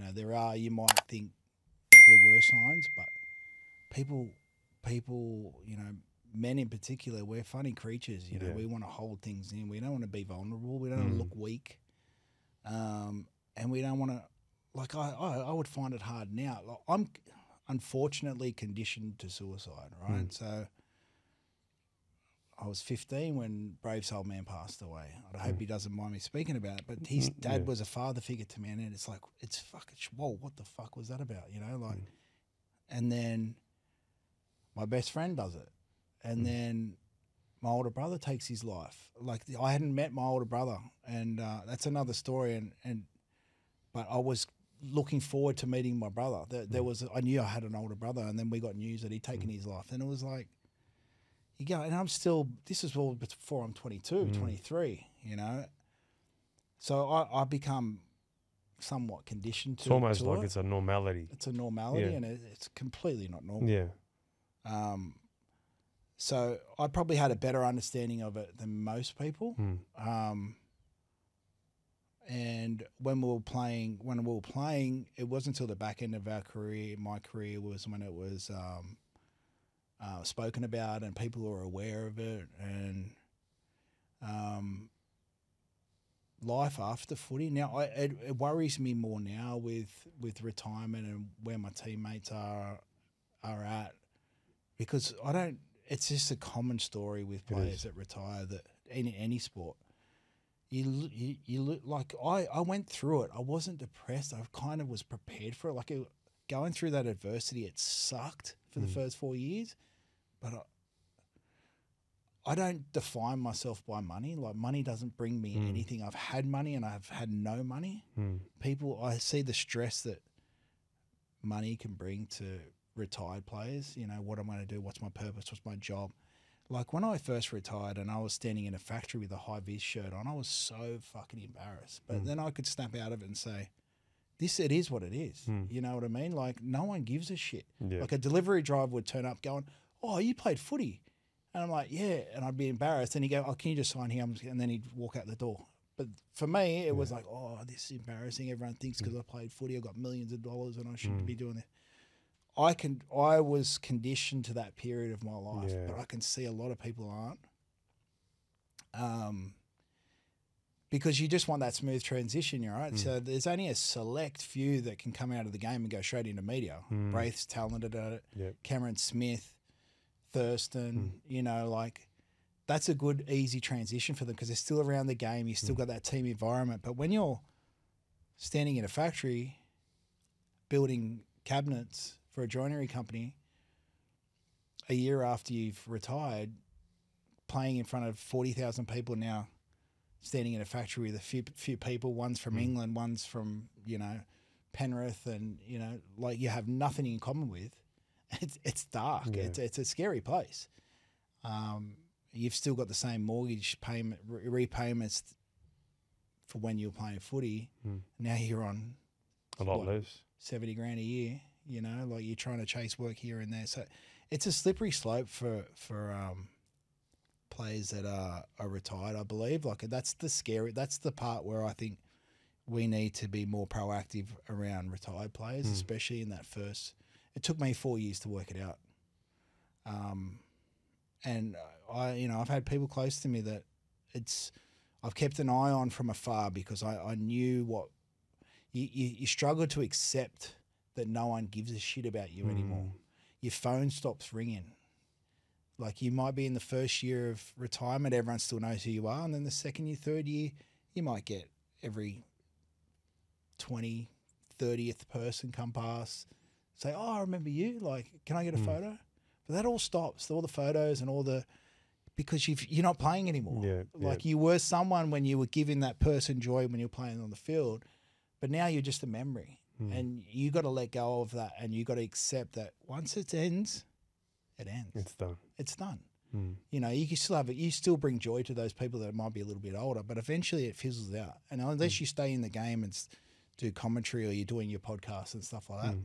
You know, you might think there were signs, but people, you know, men in particular, we're funny creatures. You know, we want to hold things in. We don't want to be vulnerable. We don't want to look weak. And we don't want to, like, I would find it hard now. Like, I'm unfortunately conditioned to suicide, right? So I was 15 when Brave's old man passed away. I hope he doesn't mind me speaking about it, but his dad was a father figure to me, and it's like, it's fucking, whoa, what the fuck was that about, you know? Like, and then my best friend does it, and then my older brother takes his life. Like, I hadn't met my older brother, and that's another story, but I was looking forward to meeting my brother. I knew I had an older brother, and then we got news that he'd taken his life, and it was like, you go, and I'm still, this is all before I'm 22, 23, you know? So I become somewhat conditioned to it. It's almost like it's a normality. It's a normality, and it's completely not normal. Yeah. So I probably had a better understanding of it than most people. And when we were playing, it wasn't until the back end of our career, my career, was when it was spoken about and people were aware of it, and life after footy. Now, it worries me more now with retirement and where my teammates are at, because it's just a common story with players that retire, that in any sport. You look like, I went through it. I wasn't depressed. I kind of was prepared for it. Like, going through that adversity, it sucked for the first 4 years, but I don't define myself by money. Like, money doesn't bring me anything. I've had money and I've had no money. I see the stress that money can bring to retired players. You know, what am I going to do? What's my purpose? What's my job? Like, when I first retired and I was standing in a factory with a high-vis shirt on, I was so fucking embarrassed. But then I could snap out of it and say, it is what it is. You know what I mean? Like, no one gives a shit. Like, a delivery driver would turn up going, "Oh, you played footy." And I'm like, "Yeah." And I'd be embarrassed. And he'd go, "Oh, can you just sign here?" And then he'd walk out the door. But for me, it was like, "Oh, this is embarrassing. Everyone thinks because I played footy, I got millions of dollars and I shouldn't be doing this." I was conditioned to that period of my life, but I can see a lot of people aren't. Because you just want that smooth transition, right? So there's only a select few that can come out of the game and go straight into media. Braith's talented at it. Cameron Smith, Thurston, you know, like, that's a good, easy transition for them because they're still around the game. You still got that team environment. But when you're standing in a factory building cabinets for a joinery company a year after you've retired, playing in front of 40,000 people now, standing in a factory with a few people, one's from England, one's from, you know, Penrith, and, you know, like, you have nothing in common with. It's dark. It's a scary place. You've still got the same mortgage repayments for when you were playing footy. Now you're on a lot less, 70 grand a year. You know, like, you're trying to chase work here and there. So it's a slippery slope for players that are retired, I believe. Like, that's the part where I think we need to be more proactive around retired players, especially in that first. It took me 4 years to work it out. And I've had people close to me that I've kept an eye on from afar, because I knew what you struggle to accept that no one gives a shit about you anymore. Your phone stops ringing. Like, you might be in the first year of retirement, everyone still knows who you are. And then the second year, third year, you might get every 20, 30th person come past, say, "Oh, I remember you. Like, can I get a photo?" But that all stops, all the photos and all the, because you're not playing anymore. You were someone when you were giving that person joy when you're playing on the field, but now you're just a memory. And you got to let go of that, and you got to accept that once it ends, it ends. It's done. It's done. You know, you can still have it. You still bring joy to those people that might be a little bit older, but eventually it fizzles out. And unless you stay in the game and do commentary, or you're doing your podcast and stuff like that,